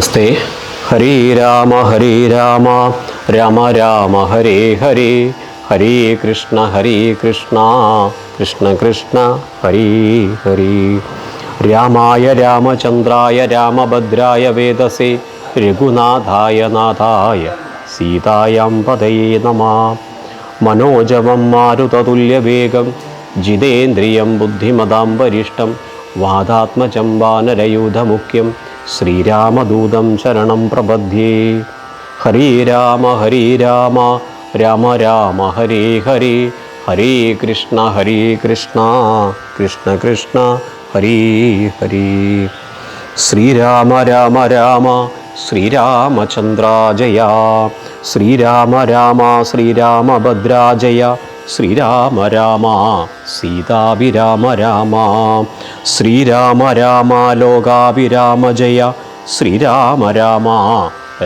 നമസ്തേ. ഹരേ രാമ രാമ രാമ ഹരേ ഹരേ, ഹരേ കൃഷ്ണ കൃഷ്ണ കൃഷ്ണ ഹരേ ഹരേ. രാമായ രാമചന്ദ്രായ രാമഭദ്രായ വേദസേ രഘുനാഥായ നാഥായ സീതായാം പതയേ നമഃ. മനോജവം മാരുതതുല്യവേഗം ജിതേന്ദ്രിയം ബുദ്ധിമതാം വരിഷ്ടം വാദാത്മജം വാനരയൂഥമുഖ്യം ശ്രീരാമദൂതം ശരണം പ്രപദ്യേ. ഹരേ രാമ രാമ രാമ ഹരേ ഹരേ, ഹരേ കൃഷ്ണ കൃഷ്ണ കൃഷ്ണ ഹരേ ഹരേ. ശ്രീരാമ രാമ ശ്രീരാമചന്ദ്രാജയ, ശ്രീരാമ ശ്രീരാമഭദ്രാജയ, ശ്രീരാമ സീതാഭിരാമ രാമ, ശ്രീരാമ ലോകാഭിരാമ ജയ, ശ്രീരാമ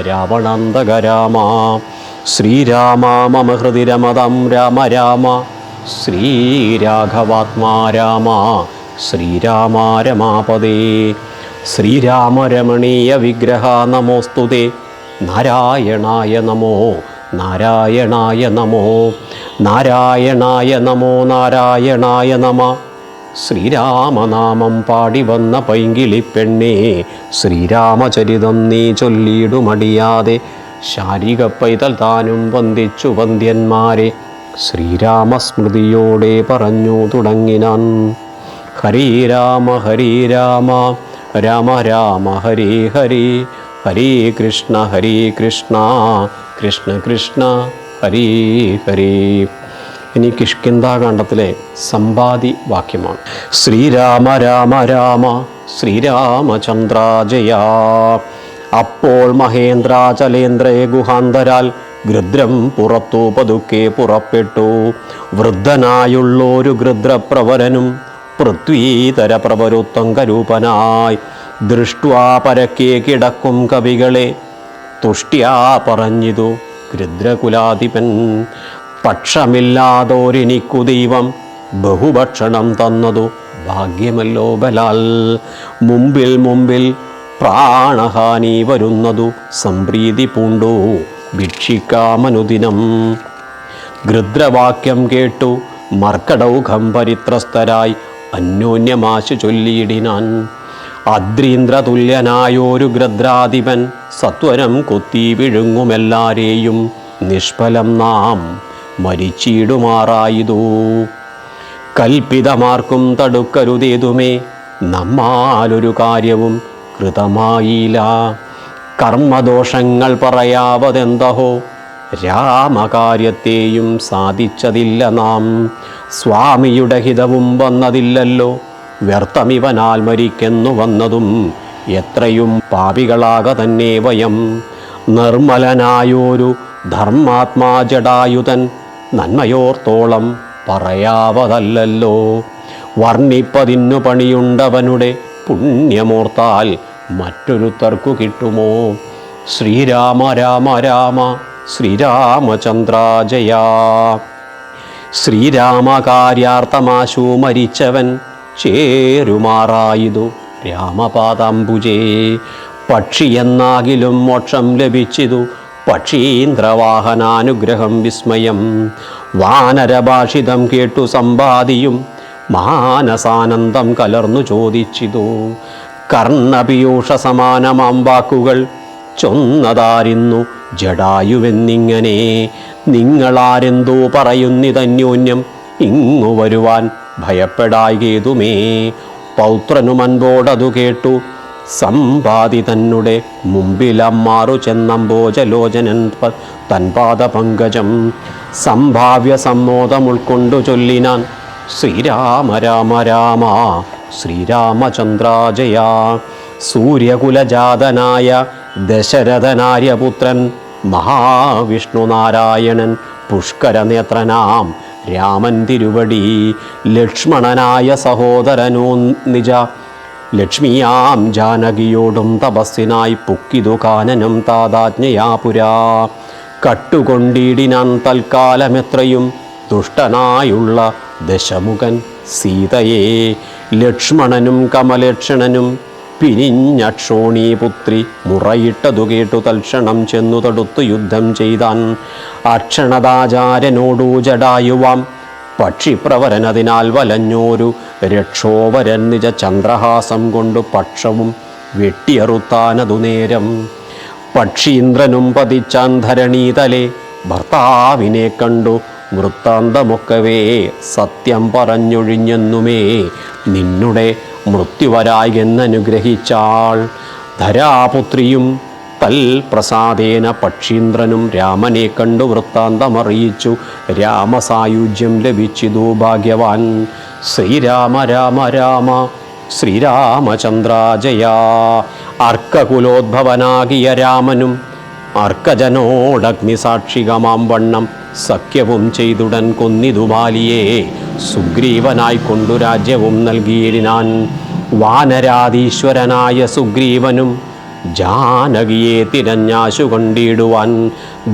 രാവണാന്തക രാമ, ശ്രീരാമ മമ ഹൃദി രമതം രാമ, ശ്രീരാഘവാത്മാ രാമ, ശ്രീരാമ രമാപദേ. ശ്രീരാമ രമണീയ വിഗ്രഹ നമോസ്തുതേ, നാരായണായ നമോ നാരായണായ നമോ നാരായണായ നമോ നാരായണായ നമ. ശ്രീരാമനാമം പാടി വന്ന പൈങ്കിളിപ്പെണ്ണേ, ശ്രീരാമചരിതം നീ ചൊല്ലിയിടുമടിയാതെ, ശാരിക പൈതൽ താനും വന്ദിച്ചു വന്ദ്യന്മാരെ, ശ്രീരാമസ്മൃതിയോടെ പറഞ്ഞു തുടങ്ങിനാൻ. ഹരേ രാമ രാമ രാമ ഹരേ ഹരേ, ഹരേ കൃഷ്ണ കൃഷ്ണ ഹരേ ഹരേ. ഇനി കിഷ്കിന്ധാകാണ്ഡത്തിലെ സമ്പാദി വാക്യമാണ്. ശ്രീരാമ രാമ ശ്രീരാമചന്ദ്രാജയ. അപ്പോൾ മഹേന്ദ്രാചലേന്ദ്രേ ഗുഹാന്തരാൽ ഗൃദ്രം പുറത്തു പതുക്കെ പുറപ്പെട്ടു. വൃദ്ധനായുള്ളൊരു ഗൃദ്രപ്രവരനും പൃഥ്വീതര പ്രവരുത്തങ്കരൂപനായി ദൃഷ്ട്വാ പരക്കെ കിടക്കും കവികളെ തുഷ്ട്യാ പറഞ്ഞിതു ഗൃദ്രകുലാധിപൻ. പക്ഷമില്ലാതോരെനിക്കു ദൈവം ബഹുഭക്ഷണം തന്നതു ഭാഗ്യമല്ലോ ബലാൽ. മുമ്പിൽ പ്രാണഹാനി വരുന്നതു സംപ്രീതി പൂണ്ടു ഭിക്ഷിക്കാമനുദിനം. ഗൃദ്രവാക്യം കേട്ടു മർക്കടൗഘം പരിത്രസ്തരായി അന്യോന്യമാശു ചൊല്ലിയിടിനാൻ. അദ്രീന്ദ്രതുല്യനായൊരു ഗൃദ്രാധിപൻ സത്വരം കൊത്തി വിഴുങ്ങുമെല്ലാരെയും നിഷ്ഫലം നാം മരിച്ചിടുമാറായതു. കൽപ്പിതമാർക്കും തടുക്കരുതേതുമേ, നമ്മാലൊരു കാര്യവും കൃതമായില്ല. കർമ്മദോഷങ്ങൾ പറയാവതെന്തഹോ, രാമകാര്യത്തെയും സാധിച്ചതില്ല നാം. സ്വാമിയുടെ ഹിതവും വന്നതില്ലല്ലോ, വ്യർത്ഥമിവനാൽ മരിക്കെന്നു വന്നതും എത്രയും പാപികളാക തന്നെ വയം. നിർമ്മലനായൊരു ധർമാത്മാ ജടായുധൻ നന്മയോർത്തോളം പറയാവതല്ലോ. വർണ്ണിപ്പതിന്നു പണിയുണ്ടവനുടെ പുണ്യമോർത്താൽ മറ്റൊരുത്തർക്കു കിട്ടുമോ. ശ്രീരാമ രാമ ശ്രീരാമചന്ദ്രാജയ. ശ്രീരാമകാര്യാർത്ഥമാശു മരിച്ചവൻ ചേരുമാറായതു രാമപാദാംബുജേ. പക്ഷിയെന്നാകിലും മോക്ഷം ലഭിച്ചിതു പക്ഷീന്ദ്രവാഹനാനുഗ്രഹം വിസ്മയം. വാനരഭാഷിതം കേട്ടു സമ്പാദിയും മാനസാനന്ദം കലർന്നു ചോദിച്ചിതു. കർണപീയൂഷ സമാനമാം വാക്കുകൾ ചൊന്നതാരിന്നു ജടായുവെന്നിങ്ങനെ. നിങ്ങളാരെന്തോ പറയുന്നിതന്യോന്യം, ഇങ്ങു വരുവാൻ ഭയപ്പെടായ്കേതുമേ. പൗത്രനും അൻപോടതു കേട്ടു സമ്പാദി തന്നെ മുമ്പിലമ്മാറു ചെന്നമ്പോജലോചനൻ തൻപാദ പങ്കജം. സംഭാവ്യ സമ്മോദം ഉൾക്കൊണ്ടു ചൊല്ലിനാൻ. ശ്രീരാമ രാമ ശ്രീരാമചന്ദ്രാജയ. സൂര്യകുലജാതനായ ദശരഥനാര്യപുത്രൻ മഹാവിഷ്ണുനാരായണൻ പുഷ്കരനേത്രനാം രാമൻ തിരുവടി. ലക്ഷ്മണനായ സഹോദരനോ നിജ ലക്ഷ്മിയാം ജാനകിയോടും തപസ്സിനായി പുക്കിതു കാനനം താതാജ്ഞയാപുരാ. കട്ടുകൊണ്ടിടിനാൻ തൽക്കാലമെത്രയും ദുഷ്ടനായുള്ള ദശമുഖൻ സീതയെ. ലക്ഷ്മണനും കമലക്ഷണനും പിരിഞ്ഞക്ഷോണീപുത്രി മുറയിട്ടതു കേട്ടു തൽക്ഷണം ചെന്നു തടുത്തു യുദ്ധം ചെയ്താൻ. അക്ഷണതാചാര്യനോടു ജടായുവാം പക്ഷിപ്രവരനതിനാൽ വലഞ്ഞോരു രക്ഷോവരൻ നിജ ചന്ദ്രഹാസം കൊണ്ടു പക്ഷവും വെട്ടിയറുത്താനതു നേരം. പക്ഷീന്ദ്രനും പതിച്ചാൻ ധരണീതലെ ഭർത്താവിനെ കണ്ടു വൃത്താന്തമൊക്കവേ സത്യം പറഞ്ഞൊഴിഞ്ഞെന്നുമേ നിന്നുടെ മൃത്യുവരായി എന്നനുഗ്രഹിച്ചാൾ. ധരാപുത്രിയും തൽപ്രസാദേന പക്ഷീന്ദ്രനും രാമനെ കണ്ടു വൃത്താന്തമറിയിച്ചു. രാമസായുജ്യം ലഭിച്ചിതു ഭാഗ്യവാൻ. ശ്രീരാമ രാമ രാമ ശ്രീരാമചന്ദ്ര ജയ. അർക്കകുലോദ്ഭവനാകിയ രാമനും അർക്കജനോടഗ്നിസാക്ഷികമാം വണ്ണം സഖ്യവും ചെയ്തുടൻ കൊന്നിതു ബാലിയെ. സുഗ്രീവനായി കൊണ്ടു രാജ്യവും നൽകിയിടിനാൻ. വാനരാധീശ്വരനായ സുഗ്രീവനും ജാനകിയെ തിരഞ്ഞാശു കൊണ്ടിടുവാൻ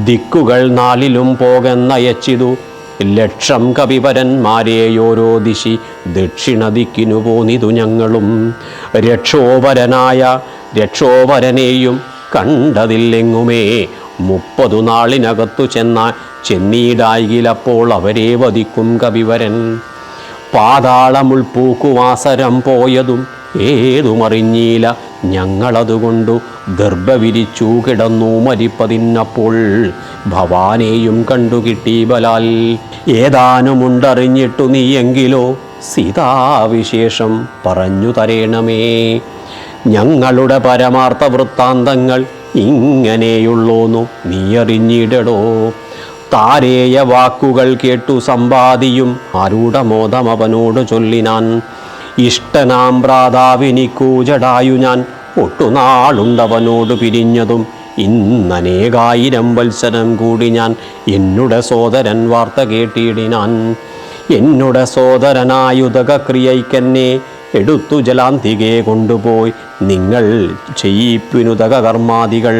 ദിക്കുകൾ നാലിലും പോകെന്നയച്ചിതു. ലക്ഷം കവിവരന്മാരെയോരോ ദിശി ദക്ഷിണ ദിക്കിനു പോന്നിതു ഞങ്ങളും. രക്ഷോവരനെയും കണ്ടതില്ലെങ്ങുമേ 30 നാളിനകത്തു ചെന്നീടായിലപ്പോൾ അവരെ വധിക്കും കവിവരൻ. പാതാളമുൾപ്പൂക്കുവാസരം പോയതും ഏതുമറിഞ്ഞീല ഞങ്ങളതുകൊണ്ടു ദർഭ വിരിച്ചു കിടന്നു മരിപ്പതിന്നപ്പോൾ ഭവാനെയും കണ്ടുകിട്ടി ബലാൽ. ഏതാനുമുണ്ടറിഞ്ഞിട്ടു നീയെങ്കിലോ സീതാവിശേഷം പറഞ്ഞു തരേണമേ. ഞങ്ങളുടെ പരമാർത്ഥ വൃത്താന്തങ്ങൾ ഇങ്ങനെയുള്ളോന്നു നീ അറിഞ്ഞിടടോ. താരേയ വാക്കുകൾ കേട്ടു സമ്പാദിയും ആരൂഢമോദം അവനോട് ചൊല്ലിനാൻ. ഇഷ്ടനാം ഭ്രാതാവിനിക്കു ജടായു ഞാൻ ഒട്ടുനാളുണ്ടവനോട് പിരിഞ്ഞതും ഇന്നനേകായിരം വത്സരം കൂടി ഞാൻ എന്നുടെ സോദരൻ വാർത്ത കേട്ടിടിനാൻ. എന്നുടെ സോദരനായുതകക്രിയയ്ക്കെന്നെ എടുത്തു ജലാന്തികെ കൊണ്ടുപോയി നിങ്ങൾ ചെയ്യിപ്പിനുതക കർമാദികൾ.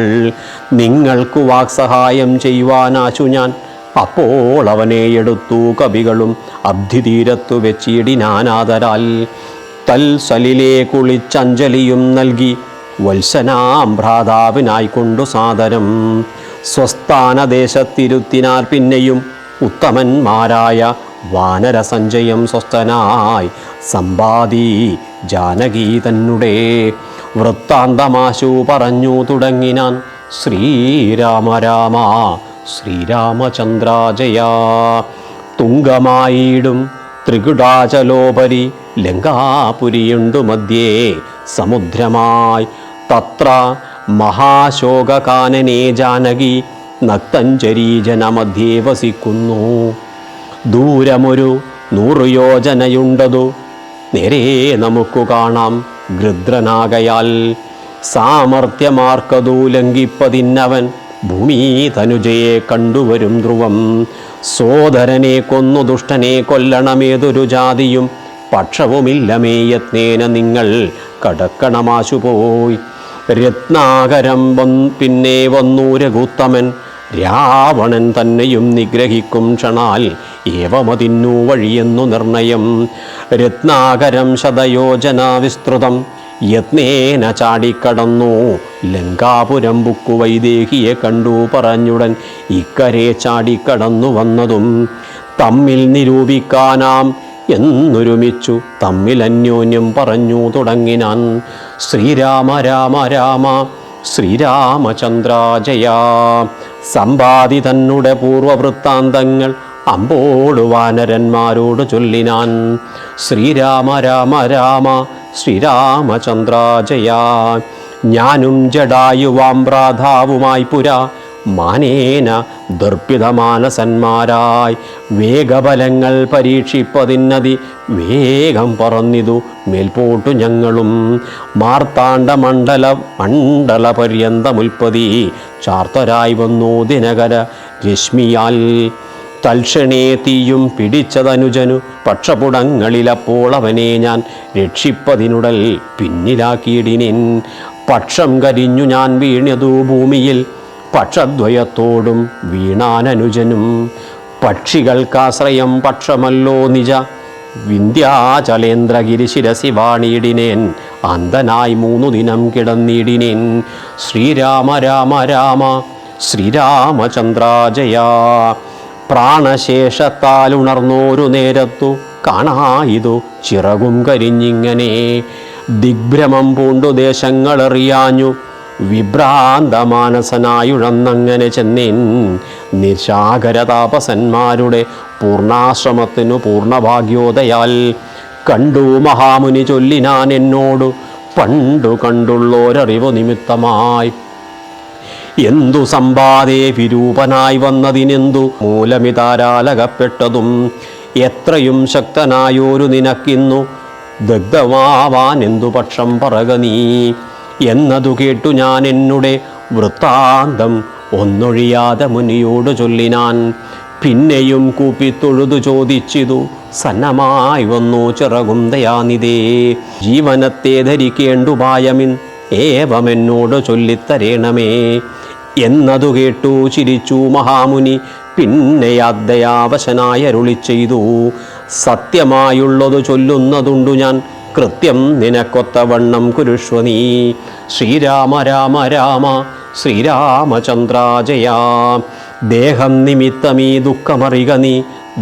നിങ്ങൾക്കു വാക്സഹായം ചെയ്യുവാനാശു ഞാൻ. അപ്പോൾ അവനെ എടുത്തു കവികളും അബ്ധിതീരത്തു വെച്ചിടിനാനാദരാൽ. തൽസലിലെ കുളിച്ചഞ്ജലിയും നൽകി വത്സനാം ഭ്രാതാവിനായിക്കൊണ്ടു സാദരം. സ്വസ്ഥാനദേശത്തിരുത്തിനാർ പിന്നെയും ഉത്തമന്മാരായ വാനരസഞ്ചയം സ്വസ്ഥനായി സമ്പാദി ജാനകി തന്നുടെ വൃത്താന്തമാശു പറഞ്ഞു തുടങ്ങിനാൻ. ശ്രീരാമ രാമ ശ്രീരാമചന്ദ്ര ജയ. തുംഗമായിടും ത്രികുടാചലോപരി ലങ്കാപുരിയുണ്ടു മധ്യേ സമുദ്രമായി. തത്ര മഹാശോകകാനനെ ജാനകി നക്തഞ്ചരീജനമധ്യേ വസിക്കുന്നു. ദൂരമൊരു 100 യോജനയുണ്ടതു നേരെ നമുക്ക് കാണാം ഗൃദ്രനാകയാൽ. സാമർത്ഥ്യമാർക്കതു ലംഘിപ്പതിന്നവൻ ഭൂമി തനുജയെ കണ്ടുവരും ധ്രുവം. സോദരനെ കൊന്നു ദുഷ്ടനെ കൊല്ലണമേതൊരു ജാതിയും പക്ഷവുമില്ലമേ യത്നേന നിങ്ങൾ കടക്കണമാശു പോയി. രത്നാകരം പിന്നെ വന്നു രഘുത്തമൻ രാവണൻ തന്നെയും നിഗ്രഹിക്കും ക്ഷണാൽ ഏവമതിന്നു വഴിയെന്നു നിർണയം. രത്നാകരം ശതയോജന വിസ്തൃതം യത്നേന ചാടിക്കടന്നു ലങ്കാപുരം ബുക്കു വൈദേഹിയെ കണ്ടു പറഞ്ഞുടൻ ഇക്കരെ ചാടിക്കടന്നു വന്നതും തമ്മിൽ നിരൂപിക്കാനാം എന്നൊരുമിച്ചു തമ്മിൽ അന്യോന്യം പറഞ്ഞു തുടങ്ങിനാൻ. ശ്രീരാമ രാമ രാമ ശ്രീരാമചന്ദ്ര ജയ. സമ്പാദി തന്നുടെ പൂർവവൃത്താന്തങ്ങൾ അമ്പോടു വാനരന്മാരോട് ചൊല്ലിനാൻ. ശ്രീരാമ രാമ രാമ ശ്രീരാമചന്ദ്ര ജയ. ഞാനും ജടായുവാം ഭ്രാതാവുമായി പുരാ മാനേന ദർപ്പിതമാനസന്മാരായി വേഗബലങ്ങൾ പരീക്ഷിപ്പതിന്നതി വേഗം പറന്നിതു മേൽപോട്ടു ഞങ്ങളും. മണ്ഡല പര്യന്തമുൽപ്പതി ചാർത്തരായി വന്നു ദിനകര രശ്മിയാൽ. തൽക്ഷണേ തീയും പിടിച്ചതനുജനു പക്ഷപുടങ്ങളിലപ്പോൾ അവനെ ഞാൻ രക്ഷിപ്പതിനുടൽ പിന്നിലാക്കിയിടിനേൻ. പക്ഷം കരിഞ്ഞു ഞാൻ വീണതു ഭൂമിയിൽ പക്ഷദ്വയത്തോടും വീണാനനുജനും. പക്ഷികൾക്കാശ്രയം പക്ഷമല്ലോ നിജ വിന്ധ്യാചലേന്ദ്രഗിരി ശിരസി വാണിയിടിനേൻ അന്ധനായി 3 ദിനം കിടന്നിടിനേൻ. ശ്രീരാമ രാമ രാമ ശ്രീരാമചന്ദ്ര ജയ. പ്രാണശേഷത്താൽ ഉണർന്നോരു നേരത്തു കാണായിതു ചിറകും കരിഞ്ഞിങ്ങനെ. ദിഗ്ഭ്രമം പൂണ്ടു ദേശങ്ങളറിയാഞ്ഞു വിഭ്രാന്തമാനസനായുഴന്നങ്ങനെ ചെന്നേൻ. നിശാകര താപസന്മാരുടെ പൂർണാശ്രമത്തിനു പൂർണ്ണഭാഗ്യോദയാൽ കണ്ടു മഹാമുനി ചൊല്ലിനാൻ എന്നോടു പണ്ടു കണ്ടുള്ളോരറിവു നിമിത്തമായി. എന്തു സമ്പാദേ വിരൂപനായി വന്നതിനെന്തു മൂലമിതാരാലകപ്പെട്ടതും എത്രയും ശക്തനായോരു നിനക്കിന്നു ദഗ്ധമാവാൻ എന്തു പക്ഷം പറക നീ എന്നതു കേട്ടു ഞാൻ എന്നുടെ വൃത്താന്തം ഒന്നൊഴിയാതെ മുനിയോട് ചൊല്ലിനാൻ. പിന്നെയും കൂപ്പിത്തൊഴുതു ചോദിച്ചിതു സന്നമായി വന്നു ചിറകും ദയാനിധേ. ജീവനത്തെ ധരിക്കേണ്ടുപായമിൻ ഏവമെന്നോട് ചൊല്ലിത്തരേണമേ എന്നതു കേട്ടു ചിരിച്ചു മഹാമുനി. പിന്നെ അദ്ദയാവശനായി അരുളി ചെയ്തു. സത്യമായുള്ളതു ചൊല്ലുന്നതുണ്ടു ഞാൻ കൃത്യം നിനക്കൊത്തവണ്ണം കുരുഷ്വ നീ. ശ്രീരാമ രാമ രാമ ശ്രീരാമചന്ദ്ര ജയ. ദേഹം നിമിത്തമീ ദുഃഖമറിക നീ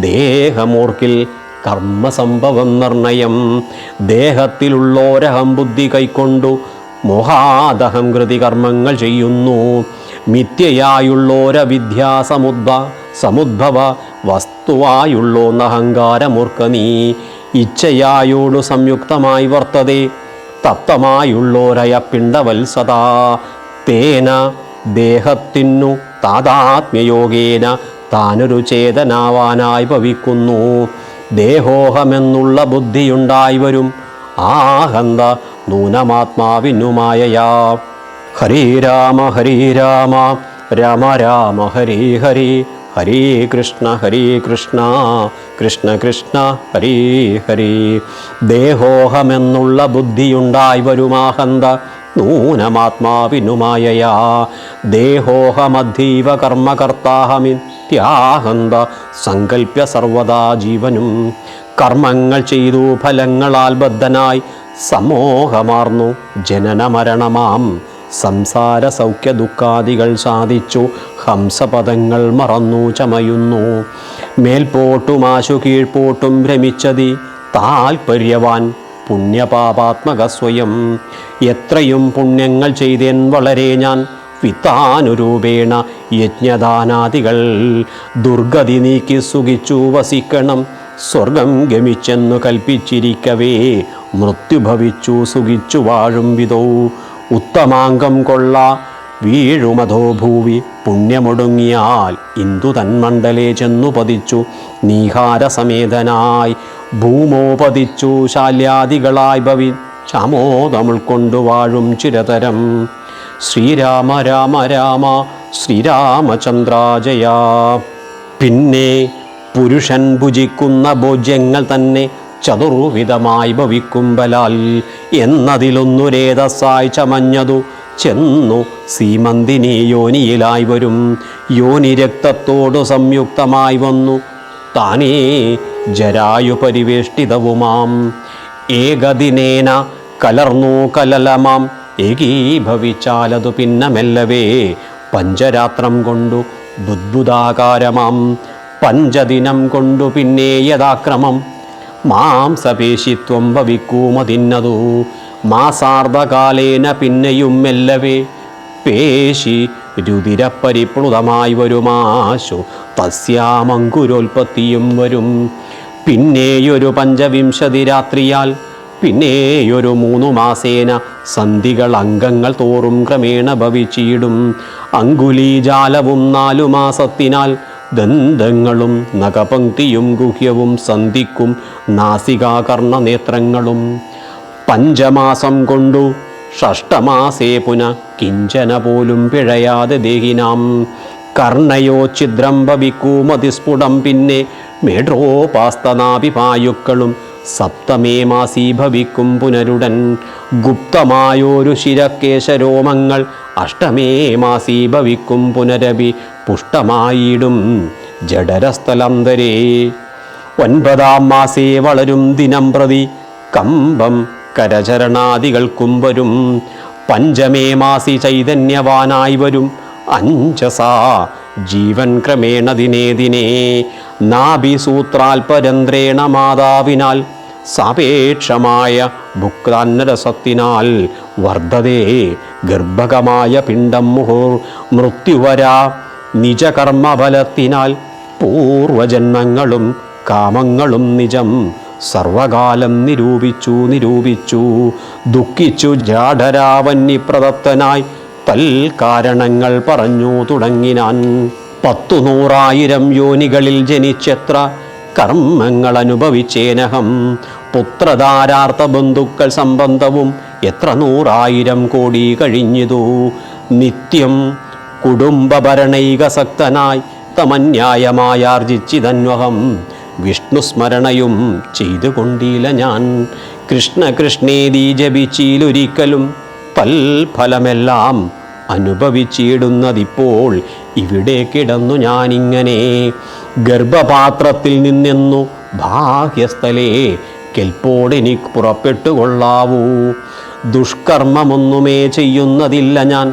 ദേഹമോർക്കിൽ കർമ്മസംഭവം നിർണയം. ദേഹത്തിലുള്ളോരഹം ബുദ്ധി കൈക്കൊണ്ടു മോഹാദഹം കൃതി കർമ്മങ്ങൾ ചെയ്യുന്നു. മിഥ്യയായുള്ളോരവിദ്യാസമുദ്ഭവ വസ്തുവായുള്ളോന്നഹങ്കാരമൂർക്ക നീ. ഇച്ഛയായോടു സംയുക്തമായി വർത്തതേ തപ്തമായുള്ളോരയപ്പിണ്ടവത്സതാ. തേന ദേഹത്തിനു താതാത്മ്യയോഗേന താനൊരു ചേതനാവാനായി ഭവിക്കുന്നു. ദേഹോഹമെന്നുള്ള ബുദ്ധിയുണ്ടായി വരും ആഹന്ത നൂനമാത്മാവിനുമായയാ. ഹരേ രാമ രാമ രാമ ഹരേ ഹരേ ഹരേ കൃഷ്ണ കൃഷ്ണ കൃഷ്ണ ഹരേ ഹരേ. ദേഹോഹമെന്നുള്ള ബുദ്ധിയുണ്ടായി വരുമാഹന്ത നൂനമാത്മാവിനുമായയാ. ദേഹോഹമധീവ കർമ്മകർത്താഹമിത്യാഹന്ത സങ്കല്പ്യ സർവദാ ജീവനും. കർമ്മങ്ങൾ ചെയ്തു ഫലങ്ങളാൽ ബദ്ധനായി സമോഹമാർന്നു ജനനമരണമാം സംസാര സൗഖ്യ ദുഃഖാദികൾ സാധിച്ചു ഹംസപദങ്ങൾ മറന്നു ചമയുന്നു. മേൽപോട്ടുമാശു കീഴ്പോട്ടും ഭ്രമിച്ചതി താൽപര്യവാൻ പുണ്യപാപാത്മക സ്വയം. എത്രയും പുണ്യങ്ങൾ ചെയ്തേൻ വളരെ ഞാൻ വിത്താനുരൂപേണ യജ്ഞദാനാദികൾ. ദുർഗതി നീക്കി സുഖിച്ചു വസിക്കണം സ്വർഗം ഗമിച്ചെന്നു കൽപ്പിച്ചിരിക്കവേ മൃത്യുഭവിച്ചു സുഖിച്ചു വാഴും വിധോ. ഉത്തമാംഗം കൊള്ള വീഴുമതോ ഭൂവി പുണ്യമൊടുങ്ങിയാൽ ഇന്ദു തന്മണ്ഡലേ ചെന്നു പതിച്ചു നീഹാരസമേതനായി. ഭൂമോപതിച്ചു ശാല്യാദികളായി ഭവി ചാമോദമുൾക്കൊണ്ടു വാഴും ചിരതരം. ശ്രീരാമ രാമ രാമ ശ്രീരാമചന്ദ്ര ജയ. പിന്നെ പുരുഷൻ ഭുജിക്കുന്ന ഭോജ്യങ്ങൾ തന്നെ ചതുർവിധമായി ഭവിക്കുമ്പലാൽ എന്നതിലൊന്നുരേതസായി ചമഞ്ഞതു ചെന്നു സീമന്തിനി യോനിയിലായി വരും. യോനി രക്തത്തോടു സംയുക്തമായി വന്നു താനേ ജരായു പരിവേഷ്ടിതവുമാം. ഏകദിനേന കലർന്നു കലലമാം ഏകീഭവിച്ചാലതു പിന്നമെല്ലവേ പഞ്ചരാത്രം കൊണ്ടു ബുദ്ബുദാകാരമാം. പഞ്ചദിനം കൊണ്ടു പിന്നെ യഥാക്രമം മാംസപേശിത്വം ഭവിക്കുമതിന്നതു. മാസാർദ്ധകാലേന പിന്നെയും മെല്ലവേ പേശി രുതിരപ്പരിപ്ലുതമായി വരുമാശു തസ്യാമങ്കുരോൽപത്തിയും വരും. പിന്നെയൊരു 25 രാത്രിയാൽ പിന്നെയൊരു 3 മാസേന സന്ധികൾ അംഗങ്ങൾ തോറും ക്രമേണ ഭവിച്ചിടും. അങ്കുലീജാലവും 4 മാസത്തിനാൽ ദന്തങ്ങളും നഖപംക്തിയും ഗുഹ്യവും സന്ധിക്കും നാസികാകർണനേത്രങ്ങളും. 5 മാസം കൊണ്ടു ഷഷ്ടമാസേ പുന കിഞ്ചന പോലും പിഴയാതെ ദേഹിനാം. കർണയോ ഛിദ്രം ഭവിക്കുമതിസ്ഫുടം പിന്നെ മേഢ്രോപാസ്തനാഭിപായുക്കളും. 7 മാസീ ഭവിക്കും പുനരുടൻ ഗുപ്തമായോരു ശിരക്കേശരോമങ്ങൾ. 8 മാസീ ഭവിക്കും പുനരഭി പുഷ്ടമായിടും ജഡരസ്ഥലന്തരേ. 9 മാസേ വളരും ദിനം പ്രതി കമ്പം കരചരണാദികൾക്കും വരും. പഞ്ചമേ മാസി ചൈതന്യവാനായി വരും അഞ്ജസാ ജീവൻ ക്രമേണ ദിനേ ദിനേ. നാഭിസൂത്രാൽപരന്ത്രേണ മാതാവിനാൽ സാപേക്ഷമായ ഭുക്താന്നരസത്തിനാൽ വർദ്ധതേ ഗർഭകമായ പിണ്ഡം മൃത്യുവരാ. നിജകർമ്മഫലത്തിനാൽ പൂർവജന്മങ്ങളും കാമങ്ങളും നിജം സർവകാലം നിരൂപിച്ചു ദുഃഖിച്ചു ജാഠരാവന്യപ്രദത്തനായി തൽക്കാരണങ്ങൾ പറഞ്ഞു തുടങ്ങിനാൻ. 100,000 യോനികളിൽ ജനിച്ചെത്ര കർമ്മങ്ങൾ അനുഭവിച്ചേനഹം. പുത്രധാരാർത്ഥ ബന്ധുക്കൾ സംബന്ധവും എത്ര 100,000 കോടി കഴിഞ്ഞിതു. നിത്യം കുടുംബഭരണൈകസക്തനായി തമന്യായമായാർജിച്ചിതന്വഹം. വിഷ്ണുസ്മരണയും ചെയ്തുകൊണ്ടില്ല ഞാൻ. കൃഷ്ണ കൃഷ്ണേതി ജപിച്ചിലൊരിക്കലും തൽഫലമെല്ലാം അനുഭവിച്ചിടുന്നതിപ്പോൾ ഇവിടെ കിടന്നു ഞാനിങ്ങനെ. ഗർഭപാത്രത്തിൽ നിന്നെന്നു ബാഹ്യസ്ഥലേ കെൽപ്പോടെനിക്ക് പുറപ്പെട്ടുകൊള്ളാവൂ. ദുഷ്കർമ്മമൊന്നുമേ ചെയ്യുന്നതില്ല ഞാൻ,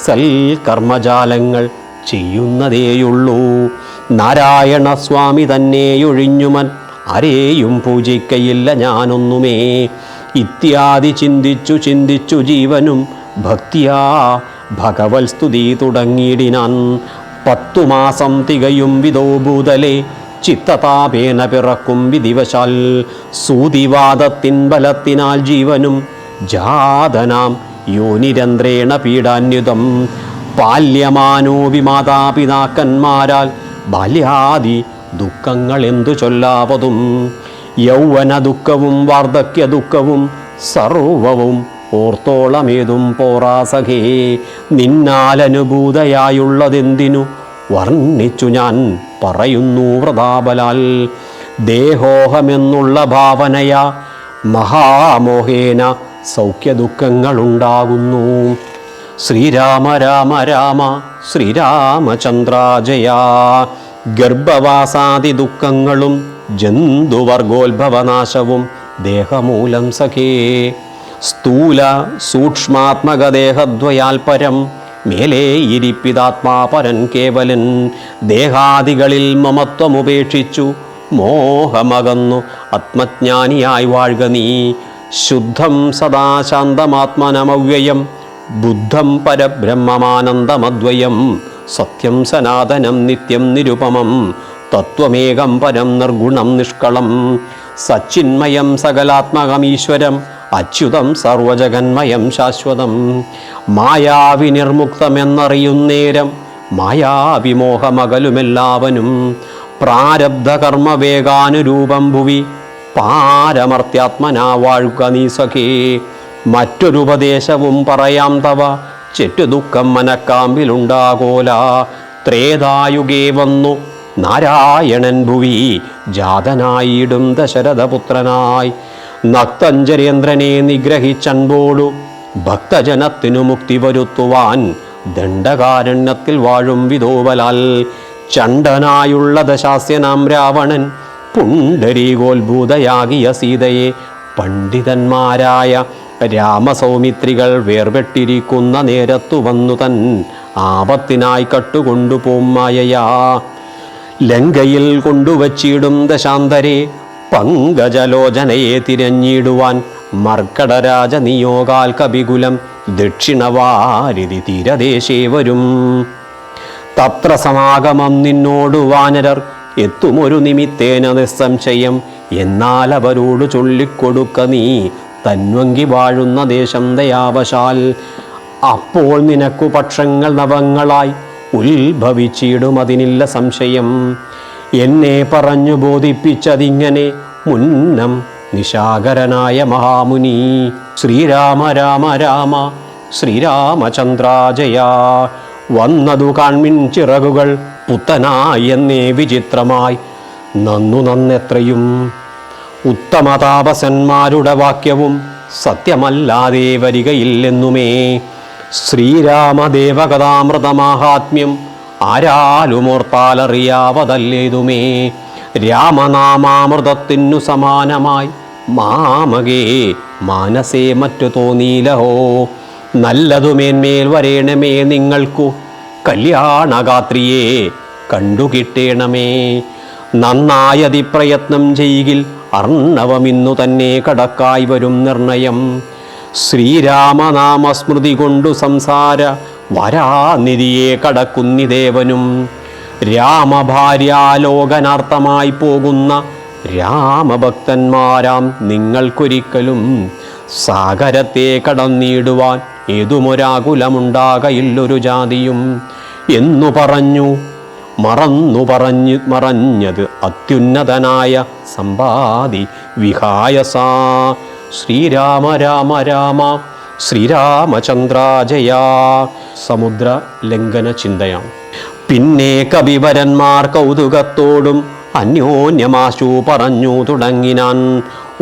സൽക്കർമ്മജാലങ്ങൾ ചെയ്യുന്നതേയുള്ളൂ. നാരായണ സ്വാമി തന്നെയൊഴിഞ്ഞുമൻ ആരെയും പൂജിക്കയില്ല ഞാനൊന്നുമേ. ഇത്യാദി ചിന്തിച്ചു ജീവനും ഭക്തിയാ ഭഗവത് സ്തുതി തുടങ്ങിയിടിനാൻ. 10 മാസം തികയും വിധോ ഭൂതലേ ചിത്തതാപേന പിറക്കും വിധിവശാൽ. സൂതിവാദത്തിൻ ബലത്തിനാൽ ജീവനും ജാതനാം യോനിരന്ത്രേണ പീഡാന്യുതം. ബാല്യമാനോപി മാതാപിതാക്കന്മാരാൽ ബാല്യാദി ദുഃഖങ്ങൾ എന്തു ചൊല്ലാവതും. യൗവന ദുഃഖവും വാർദ്ധക്യ ദുഃഖവും സർവവും ഓർത്തോളമേതും പോറാസഖേ. നിന്നാലനുഭൂതയായുള്ളതെന്തിനു വർണ്ണിച്ചു ഞാൻ പറയുന്നു വ്രതാബലാൽ. ദേഹോഹമെന്നുള്ള ഭാവനയാ മഹാമോഹേന സൗഖ്യദുഃഖങ്ങളുണ്ടാകുന്നു. ശ്രീരാമ രാമ രാമ ശ്രീരാമചന്ദ്ര ജയ. ഗർഭവാസാദി ദുഃഖങ്ങളും ജന്തുവർഗോത്ഭവനാശവും ദേഹമൂലം സഖേ. സ്ഥൂല സൂക്ഷ്മാത്മകദേഹദ്വയാൽ പരം മേലേ ഇരിപ്പിതാത്മാ പരൻ കേവലൻ. ദേഹാദികളിൽ മമത്വമുപേക്ഷിച്ചു മോഹമകന്നു ആത്മജ്ഞാനിയായി വാഴ്ക നീ. ശുദ്ധം സദാ ശാന്തമാത്മനമവ്യയം ബുദ്ധം പരബ്രഹ്മമാനന്ദമദ്വയം. സത്യം സനാതനം നിത്യം നിരുപമം തത്വമേകം പരം നിർഗുണം നിഷ്കളം. സച്ചിന്മയം സകലാത്മകമീശ്വരം അച്യുതം സർവജഗന്മയം ശാശ്വതം. മായാവിനിർമുക്തമെന്നറിയുന്നേരം മായാവിമോഹമകലുമെല്ലാവനും. പ്രാരബ്ധകർമ്മവേഗാനുരൂപം ഭുവി പാരമർത്യാത്മനാ വാഴുക നീ സഖേ. മറ്റൊരുപദേശവും പറയാം തവ ചെറ്റുദുഃഖം മനക്കാമ്പിലുണ്ടാകോല. ത്രേതായുഗേ വന്നു നാരായണൻ ഭുവി ജാതനായിടും ദശരഥപുത്രനായി. നക്തഞ്ചരേന്ദ്രനെ നിഗ്രഹിച്ചൻപോടു ഭക്തജനത്തിനു മുക്തി വരുത്തുവാൻ ദണ്ഡകാരണ്യത്തിൽ വാഴും വിധോവലാൽ. ചണ്ഡനായുള്ള ദശാസ്യനാം രാവണൻ പുണ്ടരീകോത്ഭൂതയാകിയ സീതയെ പണ്ഡിതന്മാരായ രാമസൗമിത്രികൾ വേർപെട്ടിരിക്കുന്ന നേരത്തു വന്നു തൻ ആപത്തിനായി കട്ടുകൊണ്ടുപോം മായയാ. ലങ്കയിൽ കൊണ്ടുവച്ചിടും ദശാന്തരെ പങ്കജലോചനയെ തിരഞ്ഞിടുവാൻ മർക്കടരാജ നിയോഗാൽ കപികുലം ദക്ഷിണവാരിധി തീരദേശേ വരും. തത്ര സമാഗമം നിന്നോടു വാനരർ എത്തുമൊരു നിമിത്തേന നിസ്സംശയം. എന്നാൽ അവരോട് ചൊല്ലിക്കൊടുക്ക നീ തന്വങ്കി വാഴുന്ന ദേശം ദയാവശാൽ. അപ്പോൾ നിനക്കു പക്ഷങ്ങൾ നവങ്ങളായി ഉത്ഭവിച്ചിടും അതിനില്ല സംശയം. എന്നെ പറഞ്ഞു ബോധിപ്പിച്ചതിങ്ങനെ മുന്നം നിശാകരനായ മഹാമുനി. ശ്രീരാമ രാമ രാമ ശ്രീരാമചന്ദ്ര ജയ. വന്നതു കാൺമിൻ ചിറകുകൾ പുത്തനായി എന്നേ വിചിത്രമായി നന്നെത്രയും. ഉത്തമതാപസന്മാരുടെ വാക്യവും സത്യമല്ലാതെ വരികയില്ലെന്നുമേ. ശ്രീരാമദേവകഥാമൃതമാഹാത്മ്യം ആരാലുമോർത്താലറിയാവതല്ലേതുമേ. രാമനാമാമൃതത്തിനു സമാനമായി മാമകേ മാനസേ മറ്റു തോന്നീലഹോ. നല്ലതുമേന്മേൽ വരേണമേ നിങ്ങൾക്കു കല്യാണഗാത്രിയെ കണ്ടുകിട്ടേണമേ. നന്നായതി പ്രയത്നം ചെയ്യിൽ അർണവമിന്നു തന്നെ കടക്കായി വരും നിർണയം. ശ്രീരാമനാമസ്മൃതി കൊണ്ടു സംസാര വരാനിധിയെ കടക്കുന്നിദേവനും. രാമഭാര്യാലോകനാർത്ഥമായി പോകുന്ന രാമഭക്തന്മാരാം നിങ്ങൾക്കൊരിക്കലും സാഗരത്തെ കടന്നിടുവാൻ ഏതുമൊരാകുലമുണ്ടാകയില്ലൊരു ജാതിയും എന്നു പറഞ്ഞു മറഞ്ഞത് അത്യുന്നതനായ സമ്പാദി വിഹായസ. ശ്രീരാമ രാമ രാമ ശ്രീരാമചന്ദ്രാജയ. സമുദ്ര ലംഘന ചിന്തയാണ്. പിന്നെ കവിവരന്മാർ കൗതുകത്തോടും അന്യോന്യമാശു പറഞ്ഞു തുടങ്ങിനാൻ.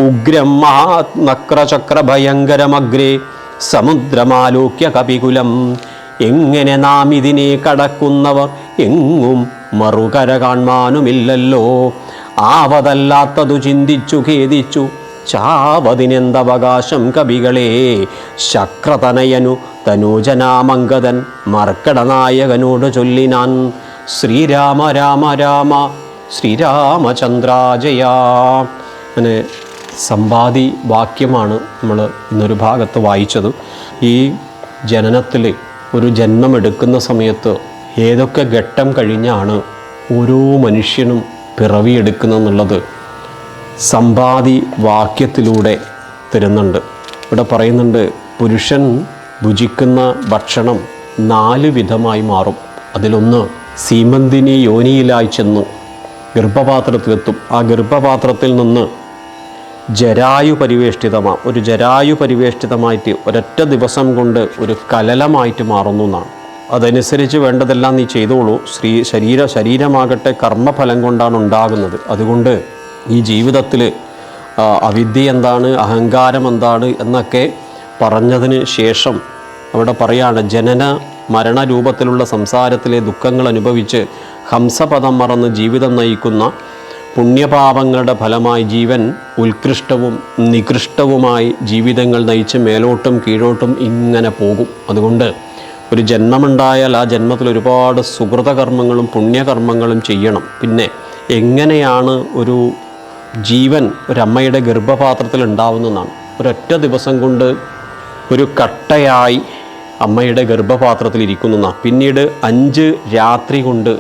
ഉഗ്രം മഹാനക്രചക്ര ഭയങ്കരമഗ്രേ സമുദ്രമാലോക്യ കപികുലം. എങ്ങനെ നാം ഇതിനെ കടക്കുന്നവർ എങ്ങും മറുകര കാൺമാനുമില്ലല്ലോ. ആവതല്ലാത്തതു ചിന്തിച്ചു ഖേദിച്ചു ചാവതിനെന്തവകാശം കവികളെ. ശക്രതനയനു തനൂജനാമംഗതൻ മർക്കടനായകനോട് ചൊല്ലിനാൻ. ശ്രീരാമ രാമ രാമ ശ്രീരാമചന്ദ്രാജയ. അങ്ങനെ സമ്പാദി വാക്യമാണ് നമ്മൾ ഇന്നൊരു ഭാഗത്ത് വായിച്ചത്. ഈ ജനനത്തിൽ ഒരു ജന്മമെടുക്കുന്ന സമയത്ത് ഏതൊക്കെ ഘട്ടം കഴിഞ്ഞാണ് ഓരോ മനുഷ്യനും പിറവിയെടുക്കുന്നതെന്നുള്ളത് സമ്പാദി വാക്യത്തിലൂടെ തരുന്നുണ്ട്. ഇവിടെ പറയുന്നുണ്ട്, പുരുഷൻ ഭുജിക്കുന്ന ഭക്ഷണം 4 വിധമായി മാറും. അതിലൊന്ന് സീമന്തിനി യോനിയിലായി ചെന്ന് ഗർഭപാത്രത്തിലെത്തും. ആ ഗർഭപാത്രത്തിൽ നിന്ന് ജരായു പരിവേഷ്ടിതമായിട്ട് ഒരൊറ്റ ദിവസം കൊണ്ട് ഒരു കലലമായിട്ട് മാറുന്നു എന്നാണ്. അതനുസരിച്ച് വേണ്ടതെല്ലാം നീ ചെയ്തോളൂ. ശരീരമാകട്ടെ കർമ്മഫലം കൊണ്ടാണ് ഉണ്ടാകുന്നത്. അതുകൊണ്ട് ഈ ജീവിതത്തിൽ അവിദ്യ എന്താണ്, അഹങ്കാരം എന്താണ് എന്നൊക്കെ പറഞ്ഞതിന് ശേഷം അവിടെ പറയാണ്, ജനന മരണരൂപത്തിലുള്ള സംസാരത്തിലെ ദുഃഖങ്ങൾ അനുഭവിച്ച് ഹംസപദം മറന്ന് ജീവിതം നയിക്കുന്ന പുണ്യപാപങ്ങളുടെ ഫലമായി ജീവൻ ഉത്കൃഷ്ടവും നികൃഷ്ടവുമായി ജീവിതങ്ങൾ നയിച്ച് മേലോട്ടും കീഴോട്ടും ഇങ്ങനെ പോകും. അതുകൊണ്ട് ഒരു ജന്മമുണ്ടായാൽ ആ ജന്മത്തിൽ ഒരുപാട് സുകൃതകർമ്മങ്ങളും പുണ്യകർമ്മങ്ങളും ചെയ്യണം. പിന്നെ എങ്ങനെയാണ് ഒരു ജീവൻ ഒരമ്മയുടെ ഗർഭപാത്രത്തിൽ ഉണ്ടാവുന്നതാണ്. ഒരൊറ്റ ദിവസം കൊണ്ട് ഒരു കട്ടയായി അമ്മയുടെ ഗർഭപാത്രത്തിൽ ഇരിക്കുന്നതാണ്. പിന്നീട് 5 രാത്രി കൊണ്ട്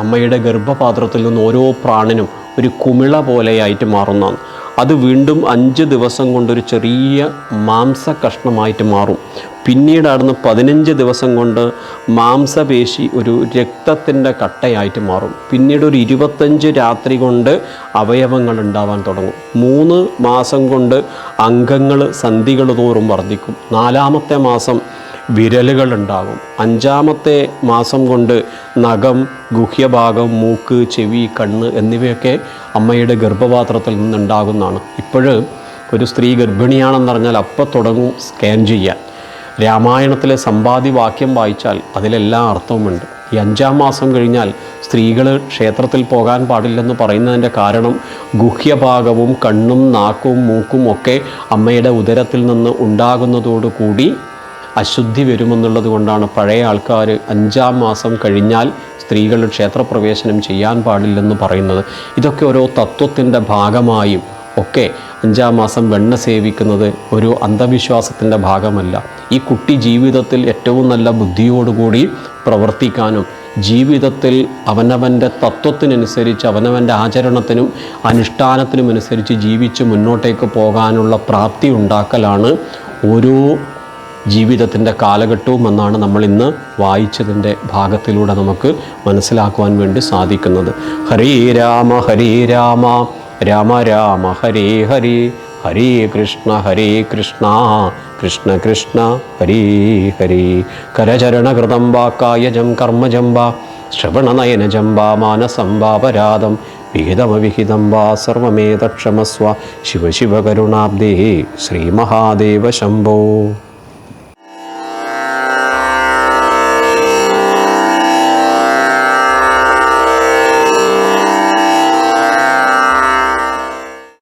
അമ്മയുടെ ഗർഭപാത്രത്തിൽ നിന്ന് ഓരോ പ്രാണനും ഒരു കുമിള പോലെയായിട്ട് മാറുന്നതാണ്. അത് വീണ്ടും 5 ദിവസം കൊണ്ടൊരു ചെറിയ മാംസ കഷ്ണമായിട്ട് മാറും. പിന്നീട് അവിടുന്ന് 15 ദിവസം കൊണ്ട് മാംസപേശി ഒരു രക്തത്തിൻ്റെ കട്ടയായിട്ട് മാറും. പിന്നീട് ഒരു 25 രാത്രി കൊണ്ട് അവയവങ്ങൾ ഉണ്ടാവാൻ തുടങ്ങും. 3 മാസം കൊണ്ട് അംഗങ്ങൾ സന്ധികൾ തോറും വർദ്ധിക്കും. 4-ാമത്തെ മാസം വിരലുകൾ ഉണ്ടാകും. 5-ാമത്തെ മാസം കൊണ്ട് നഖം, ഗുഹ്യഭാഗം, മൂക്ക്, ചെവി, കണ്ണ് എന്നിവയൊക്കെ അമ്മയുടെ ഗർഭപാത്രത്തിൽ നിന്നുണ്ടാകുന്നതാണ്. ഒരു സ്ത്രീ ഗർഭിണിയാണെന്ന് പറഞ്ഞാൽ അപ്പം തുടങ്ങും സ്കാൻ ചെയ്യാൻ. രാമായണത്തിലെ സമ്പാദി വാക്യം വായിച്ചാൽ അതിലെല്ലാം അർത്ഥവുമുണ്ട്. ഈ 5-ാം മാസം കഴിഞ്ഞാൽ സ്ത്രീകൾ ക്ഷേത്രത്തിൽ പോകാൻ പാടില്ലെന്ന് പറയുന്നതിൻ്റെ കാരണം ഗുഹ്യഭാഗവും കണ്ണും നാക്കും മൂക്കും ഒക്കെ അമ്മയുടെ ഉദരത്തിൽ നിന്ന് ഉണ്ടാകുന്നതോടുകൂടി അശുദ്ധി വരുമെന്നുള്ളത് കൊണ്ടാണ് പഴയ ആൾക്കാർ 5-ാം മാസം കഴിഞ്ഞാൽ സ്ത്രീകൾ ക്ഷേത്രപ്രവേശനം ചെയ്യാൻ പാടില്ലെന്ന് പറയുന്നത്. ഇതൊക്കെ ഓരോ തത്വത്തിൻ്റെ ഭാഗമായും ഒക്കെ 5-ാം മാസം വെണ്ണ സേവിക്കുന്നത് ഒരു അന്ധവിശ്വാസത്തിൻ്റെ ഭാഗമല്ല. ഈ കുട്ടി ജീവിതത്തിൽ ഏറ്റവും നല്ല ബുദ്ധിയോടുകൂടി പ്രവർത്തിക്കാനും ജീവിതത്തിൽ അവനവൻ്റെ തത്വത്തിനനുസരിച്ച് അവനവൻ്റെ ആചരണത്തിനും അനുഷ്ഠാനത്തിനും അനുസരിച്ച് ജീവിച്ച് മുന്നോട്ടേക്ക് പോകാനുള്ള പ്രാപ്തി ഉണ്ടാക്കലാണ് ഓരോ ജീവിതത്തിൻ്റെ കാലഘട്ടവും എന്നാണ് നമ്മൾ ഇന്ന് വായിച്ചതിൻ്റെ ഭാഗത്തിലൂടെ നമുക്ക് മനസ്സിലാക്കുവാൻ വേണ്ടി സാധിക്കുന്നത്. ഹരേ രാമ രാമ രാമ ഹരേ ഹരേ, ഹരേ കൃഷ്ണ കൃഷ്ണ കൃഷ്ണ ഹരേ ഹരേ. കരചരണകൃതം വാക്കായജം കർമ്മജം വാ ശ്രവണനയനജം വാ മാനസം വാപരാധം വിഹിതമവിഹിതം വാ സർവമേതക്ഷമസ്വ. ശിവ ശിവ കരുണാബ്ദേ ശ്രീ മഹാദേവ ശംഭോ.